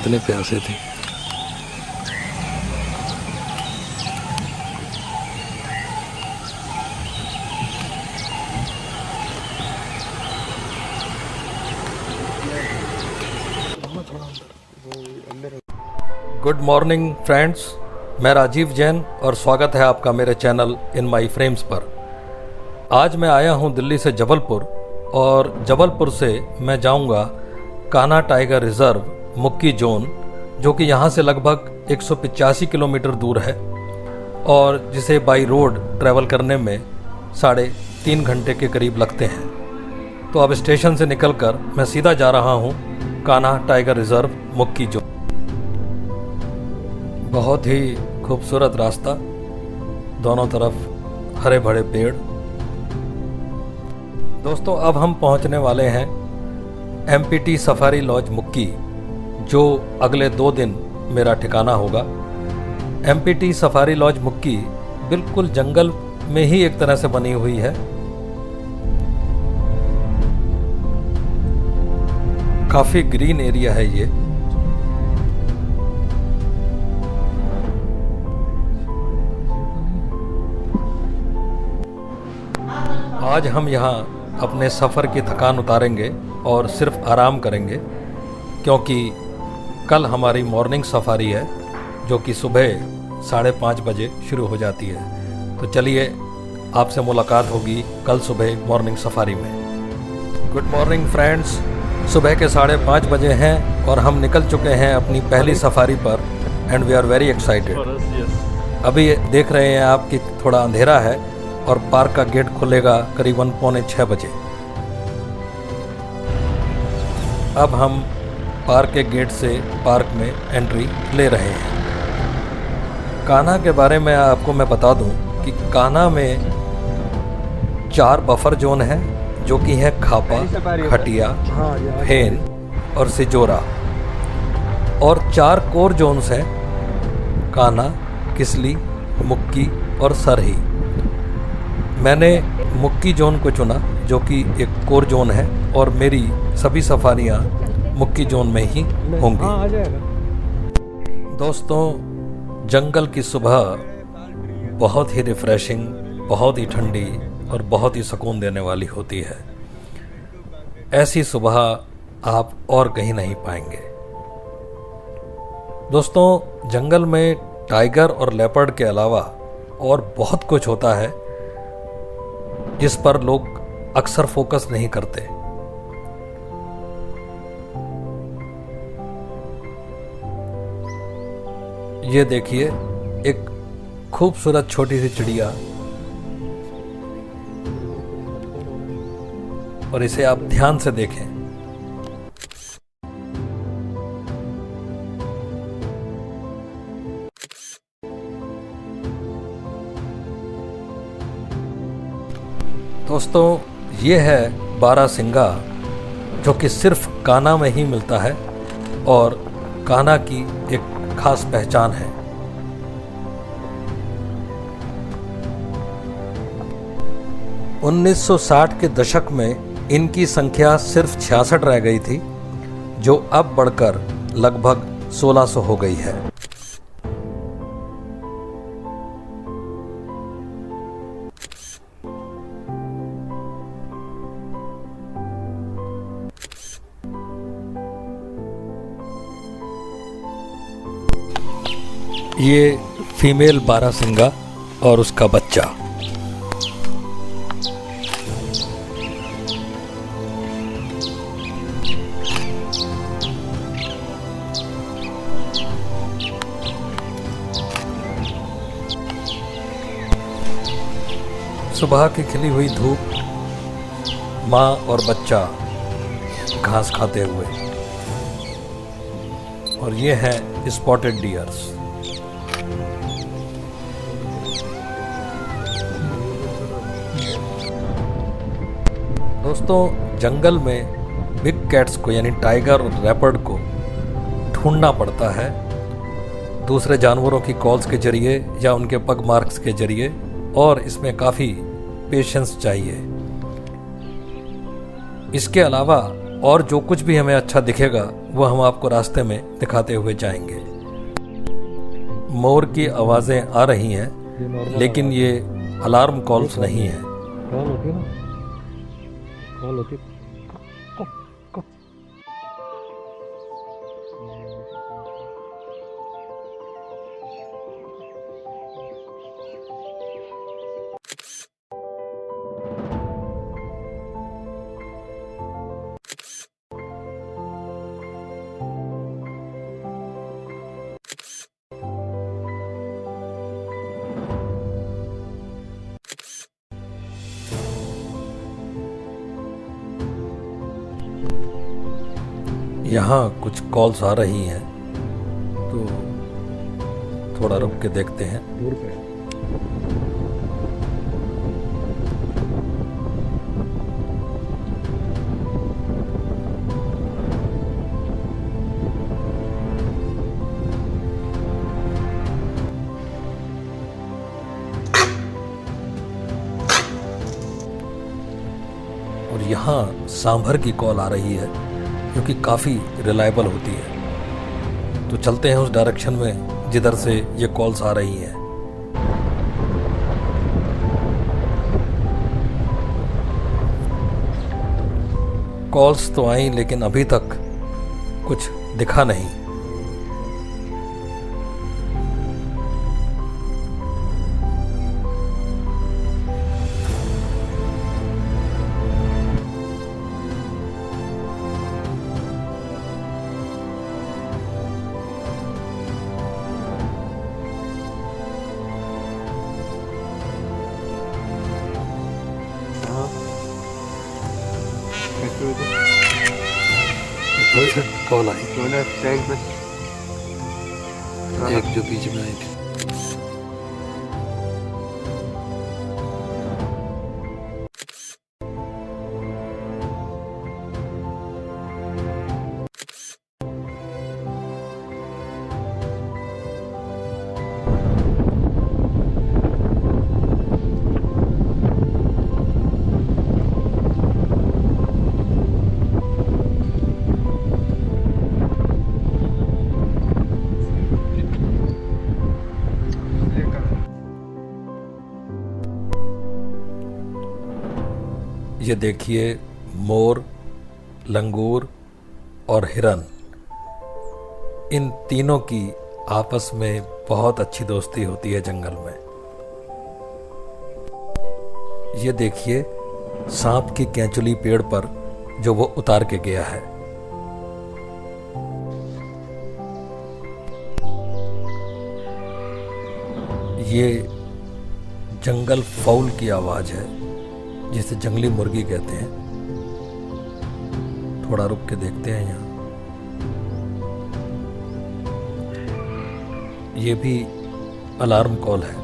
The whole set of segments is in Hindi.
कितने प्यासे थे। गुड मॉर्निंग फ्रेंड्स, मैं राजीव जैन और स्वागत है आपका मेरे चैनल इन माई फ्रेम्स पर। आज मैं आया हूं दिल्ली से जबलपुर और जबलपुर से मैं जाऊंगा कान्हा टाइगर रिजर्व मुक्की जोन, जो कि यहां से लगभग 185 किलोमीटर दूर है और जिसे बाई रोड ट्रैवल करने में 3.5 घंटे के करीब लगते हैं। तो अब स्टेशन से निकलकर मैं सीधा जा रहा हूं कान्हा टाइगर रिजर्व मुक्की जोन। बहुत ही खूबसूरत रास्ता, दोनों तरफ हरे भरे पेड़। दोस्तों, अब हम पहुंचने वाले हैं MPT सफारी लॉज मुक्की, जो अगले 2 दिन मेरा ठिकाना होगा। MPT सफारी लॉज मुक्की बिल्कुल जंगल में ही एक तरह से बनी हुई है। काफ़ी ग्रीन एरिया है ये। आज हम यहाँ अपने सफ़र की थकान उतारेंगे और सिर्फ आराम करेंगे, क्योंकि कल हमारी मॉर्निंग सफारी है जो कि सुबह 5:30 बजे शुरू हो जाती है। तो चलिए, आपसे मुलाकात होगी कल सुबह मॉर्निंग सफारी में। गुड मॉर्निंग फ्रेंड्स, सुबह के 5:30 बजे हैं और हम निकल चुके हैं अपनी पहली सफारी पर and we are very excited. अभी देख रहे हैं आप कि थोड़ा अंधेरा है और पार्क का गेट खुलेगा करीबन 5:45 बजे। अब हम पार्क के गेट से पार्क में एंट्री ले रहे हैं। कान्हा के बारे में आपको मैं बता दूं कि कान्हा में 4 बफर जोन हैं, जो कि है खापा, खटिया, फेन और सिजोरा, और 4 कोर जोन्स हैं कान्हा, किसली, मुक्की और सरही। मैंने मुक्की जोन को चुना, जो कि एक कोर जोन है, और मेरी सभी सफारियाँ मुक्की जोन में ही होंगी। दोस्तों, जंगल की सुबह बहुत ही रिफ्रेशिंग, बहुत ही ठंडी और बहुत ही सुकून देने वाली होती है। ऐसी सुबह आप और कहीं नहीं पाएंगे। दोस्तों, जंगल में टाइगर और लेपर्ड के अलावा और बहुत कुछ होता है जिस पर लोग अक्सर फोकस नहीं करते। ये देखिए, एक खूबसूरत छोटी सी चिड़िया, और इसे आप ध्यान से देखें। दोस्तों, ये है बारहसिंगा, जो कि सिर्फ कान्हा में ही मिलता है और कान्हा की एक खास पहचान है। – 1960 के दशक में इनकी संख्या सिर्फ 66 रह गई थी, जो अब बढ़कर लगभग 1600 हो गई है। ये फीमेल बारहसिंगा और उसका बच्चा। सुबह की खिली हुई धूप, माँ और बच्चा घास खाते हुए, और ये हैं स्पॉटेड डियर्स। दोस्तों, जंगल में बिग कैट्स को यानी टाइगर और लेपर्ड को ढूंढना पड़ता है दूसरे जानवरों की कॉल्स के जरिए या उनके पग मार्क्स के जरिए, और इसमें काफ़ी पेशेंस चाहिए। इसके अलावा और जो कुछ भी हमें अच्छा दिखेगा वो हम आपको रास्ते में दिखाते हुए जाएंगे। मोर की आवाज़ें आ रही हैं, लेकिन ये अलार्म कॉल्स नहीं है। कॉल होती है ना, कॉल होती है। यहाँ कुछ कॉल्स आ रही हैं, तो थोड़ा रुक के देखते हैं। दूर पे और यहाँ सांभर की कॉल आ रही है, जो कि काफ़ी रिलायबल होती है। तो चलते हैं उस डायरेक्शन में जिधर से ये कॉल्स आ रही हैं। कॉल्स तो आई, लेकिन अभी तक कुछ दिखा नहीं। कॉल आई, एक जो बीच में आई थी। ये देखिए, मोर, लंगूर और हिरन, इन तीनों की आपस में बहुत अच्छी दोस्ती होती है जंगल में। ये देखिए, सांप की केंचुली पेड़ पर जो वो उतार के गया है। ये जंगल फाउल की आवाज़ है, जिसे जंगली मुर्गी कहते हैं। थोड़ा रुक के देखते हैं यहाँ। ये भी अलार्म कॉल है।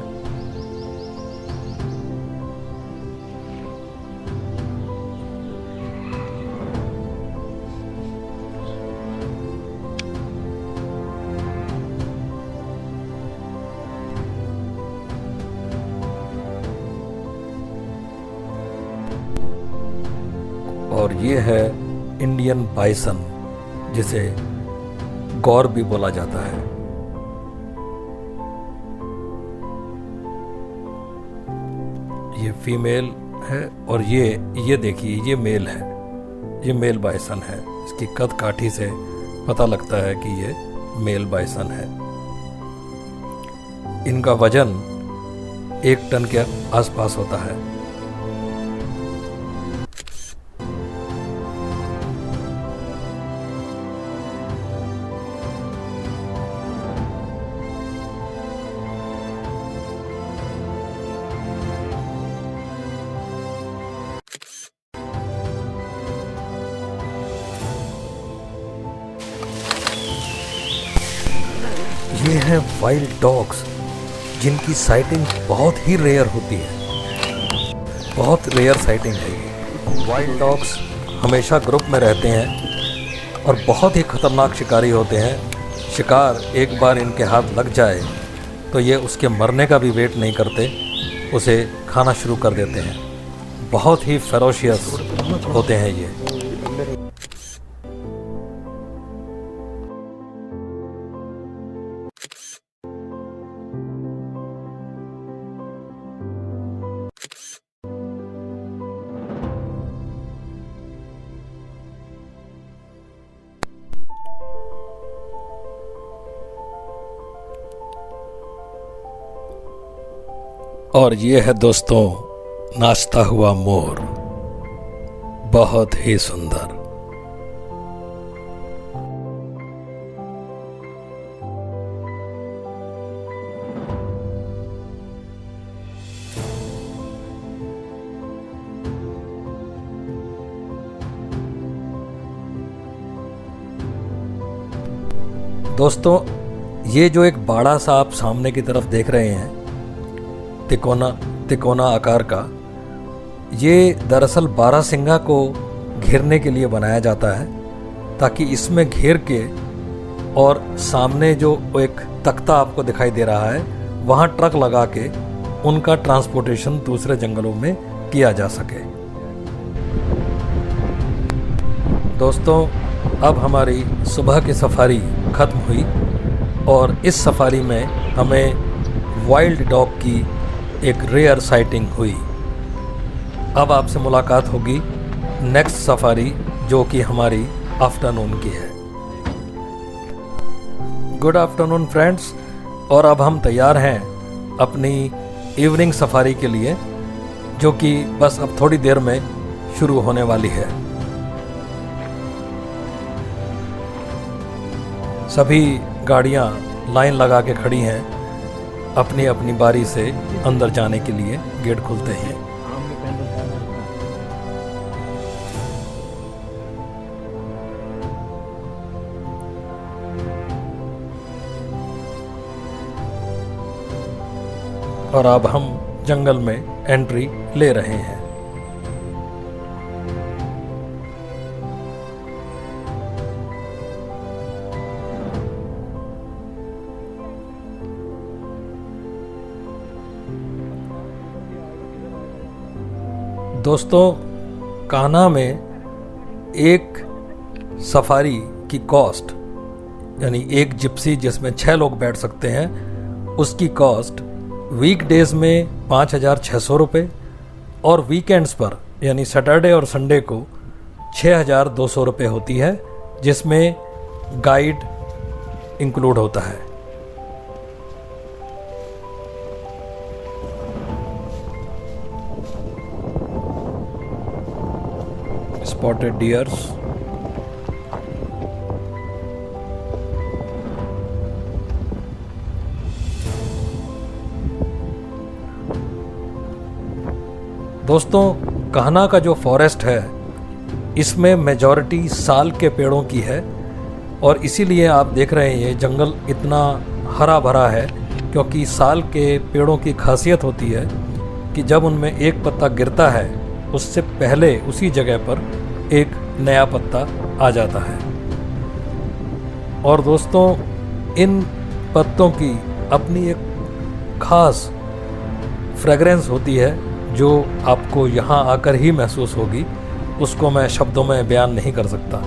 और ये है इंडियन बाइसन, जिसे गौर भी बोला जाता है। ये फीमेल है और ये देखिए, ये मेल है। ये मेल बाइसन है। इसकी कद काठी से पता लगता है कि ये मेल बाइसन है। इनका वजन 1 टन के आसपास होता है। ये हैं वाइल्ड डॉग्स, जिनकी साइटिंग बहुत ही रेयर होती है। बहुत रेयर साइटिंग है ये। वाइल्ड डॉग्स हमेशा ग्रुप में रहते हैं और बहुत ही खतरनाक शिकारी होते हैं। शिकार एक बार इनके हाथ लग जाए तो ये उसके मरने का भी वेट नहीं करते, उसे खाना शुरू कर देते हैं। बहुत ही फेरोशियस होते हैं ये। और ये है दोस्तों नाचता हुआ मोर, बहुत ही सुंदर। दोस्तों, ये जो एक बाड़ा सा आप सामने की तरफ देख रहे हैं, तिकोना आकार का, ये दरअसल बारहसिंगा को घेरने के लिए बनाया जाता है, ताकि इसमें घेर के और सामने जो एक तख्ता आपको दिखाई दे रहा है वहाँ ट्रक लगा के उनका ट्रांसपोर्टेशन दूसरे जंगलों में किया जा सके। दोस्तों, अब हमारी सुबह की सफारी ख़त्म हुई और इस सफारी में हमें वाइल्ड डॉग की एक रेयर साइटिंग हुई। अब आपसे मुलाकात होगी नेक्स्ट सफारी, जो कि हमारी आफ्टरनून की है। गुड आफ्टरनून फ्रेंड्स, और अब हम तैयार हैं अपनी इवनिंग सफारी के लिए, जो कि बस अब थोड़ी देर में शुरू होने वाली है। सभी गाड़ियां लाइन लगा के खड़ी हैं अपनी अपनी बारी से अंदर जाने के लिए। गेट खुलते हैं। और अब हम जंगल में एंट्री ले रहे हैं। दोस्तों, कान्हा में एक सफारी की कॉस्ट, यानी एक जिप्सी जिसमें 6 लोग बैठ सकते हैं, उसकी कॉस्ट वीकडेज में 5,600 रुपये और वीकेंड्स पर यानी सैटरडे और संडे को 6,200 रुपये होती है, जिसमें गाइड इंक्लूड होता है। स्पॉटेड डियर्स, दोस्तों, कान्हा का जो फॉरेस्ट है इसमें मेजॉरिटी साल के पेड़ों की है, और इसीलिए आप देख रहे हैं ये जंगल इतना हरा भरा है, क्योंकि साल के पेड़ों की खासियत होती है कि जब उनमें एक पत्ता गिरता है उससे पहले उसी जगह पर एक नया पत्ता आ जाता है। और दोस्तों, इन पत्तों की अपनी एक खास फ्रेगरेंस होती है जो आपको यहाँ आकर ही महसूस होगी, उसको मैं शब्दों में बयान नहीं कर सकता।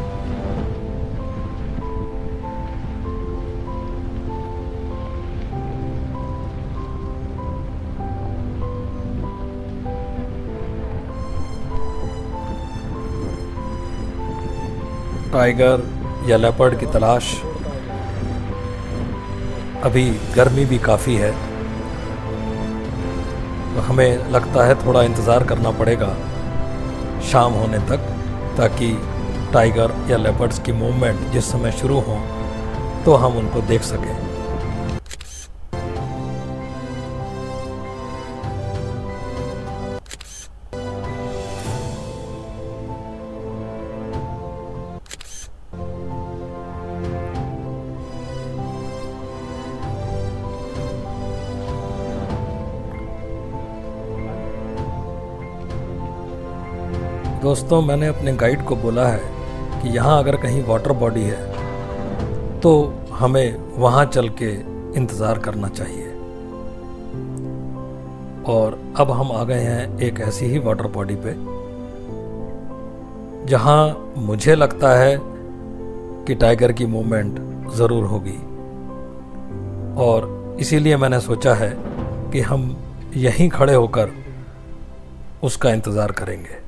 टाइगर या लेपर्ड की तलाश, अभी गर्मी भी काफ़ी है, तो हमें लगता है थोड़ा इंतज़ार करना पड़ेगा शाम होने तक, ताकि टाइगर या लेपर्ड्स की मूवमेंट जिस समय शुरू हो तो हम उनको देख सकें। दोस्तों, मैंने अपने गाइड को बोला है कि यहाँ अगर कहीं वाटर बॉडी है तो हमें वहाँ चल के इंतज़ार करना चाहिए। और अब हम आ गए हैं एक ऐसी ही वाटर बॉडी पे जहाँ मुझे लगता है कि टाइगर की मूवमेंट ज़रूर होगी, और इसीलिए मैंने सोचा है कि हम यहीं खड़े होकर उसका इंतज़ार करेंगे।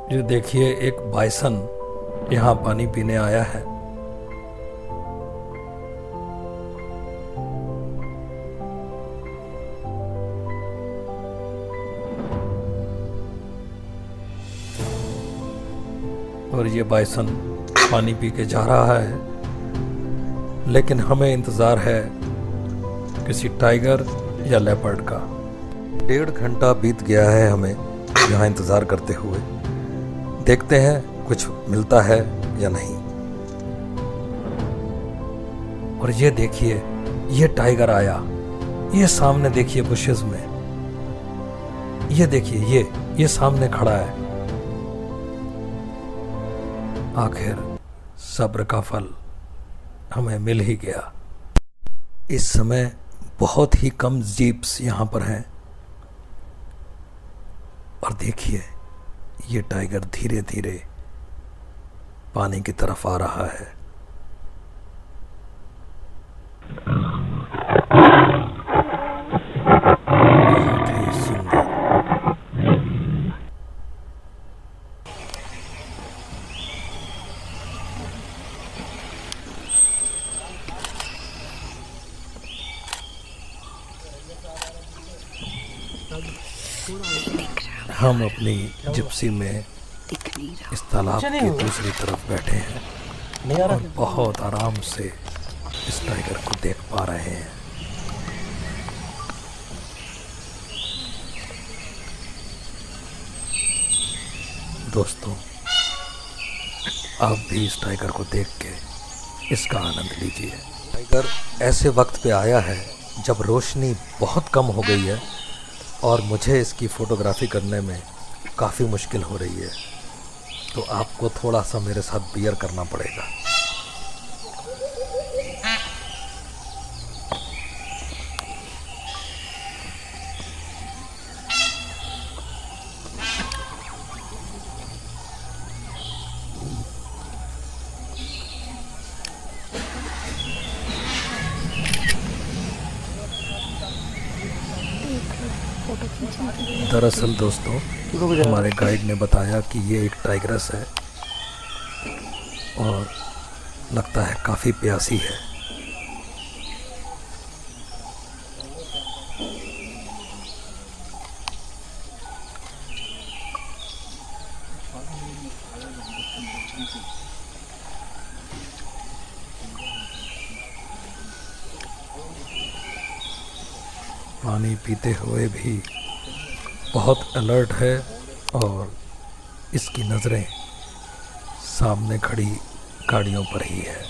ये देखिए, एक बाइसन यहाँ पानी पीने आया है। और ये बाइसन पानी पी के जा रहा है, लेकिन हमें इंतज़ार है किसी टाइगर या लेपर्ड का। 1.5 घंटा बीत गया है हमें यहाँ इंतज़ार करते हुए। देखते हैं कुछ मिलता है या नहीं। और ये देखिए, ये टाइगर आया। ये सामने देखिए बुशेस में, ये देखिए, ये सामने खड़ा है। आखिर सब्र का फल हमें मिल ही गया। इस समय बहुत ही कम जीप्स यहाँ पर हैं। और देखिए, ये टाइगर धीरे धीरे पानी की तरफ आ रहा है। बहुत ही सुंदर। हम अपनी जिप्सी में इस तालाब की दूसरी तरफ बैठे हैं और बहुत आराम से इस टाइगर को देख पा रहे हैं। दोस्तों, आप भी इस टाइगर को देख के इसका आनंद लीजिए। टाइगर ऐसे वक्त पे आया है जब रोशनी बहुत कम हो गई है और मुझे इसकी फ़ोटोग्राफी करने में काफ़ी मुश्किल हो रही है, तो आपको थोड़ा सा मेरे साथ बियर करना पड़ेगा। दरअसल दोस्तों, हमारे गाइड ने बताया कि ये एक टाइग्रस है और लगता है काफ़ी प्यासी है। पानी पीते हुए भी बहुत अलर्ट है और इसकी नज़रें सामने खड़ी गाड़ियों पर ही है।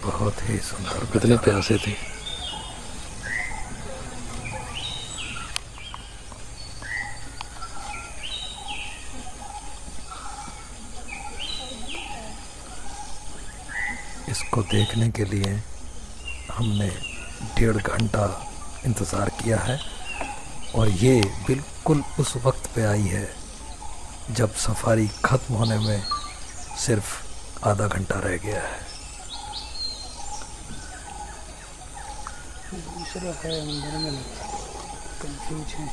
बहुत ही सुंदर। कितने प्यासे थे। इसको देखने के लिए हमने 1.5 घंटा इंतज़ार किया है और ये बिल्कुल उस वक्त पे आई है जब सफारी ख़त्म होने में सिर्फ आधा घंटा रह गया है। दूसरा है अंदर में कंफ्यूज है।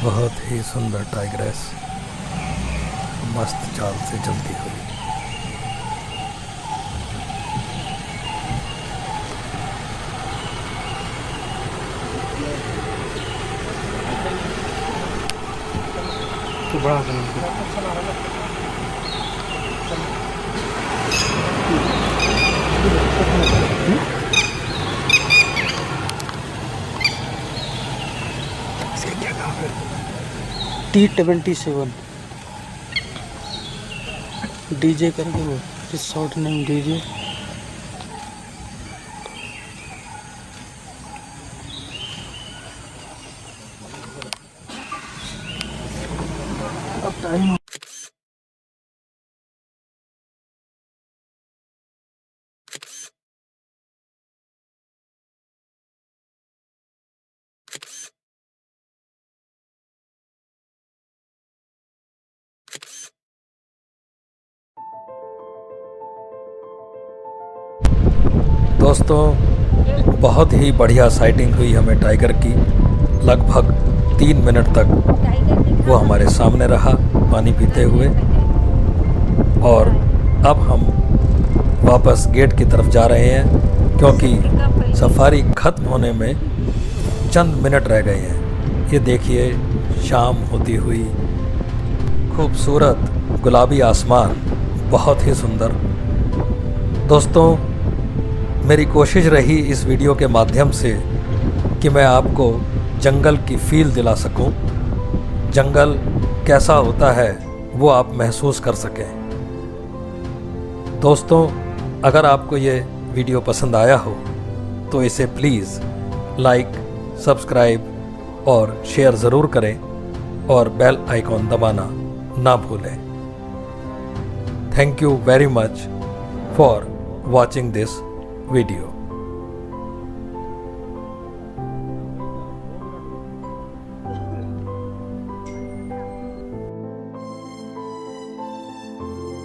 बहुत ही सुंदर टाइग्रेस मस्त चाल से चलती हुई। तो बड़ा T77 डीजे करके वो रिसोर्ट नेम डीजे। अब टाइम दोस्तों बहुत ही बढ़िया साइटिंग हुई हमें टाइगर की। लगभग 3 मिनट तक वो हमारे सामने रहा पानी पीते हुए, और अब हम वापस गेट की तरफ जा रहे हैं क्योंकि सफारी खत्म होने में चंद मिनट रह गए हैं। ये देखिए शाम होती हुई खूबसूरत गुलाबी आसमान, बहुत ही सुंदर। दोस्तों मेरी कोशिश रही इस वीडियो के माध्यम से कि मैं आपको जंगल की फील दिला सकूं, जंगल कैसा होता है वो आप महसूस कर सकें। दोस्तों अगर आपको ये वीडियो पसंद आया हो तो इसे प्लीज़ लाइक, सब्सक्राइब और शेयर ज़रूर करें और बेल आइकॉन दबाना ना भूलें। Thank you very much for watching this video.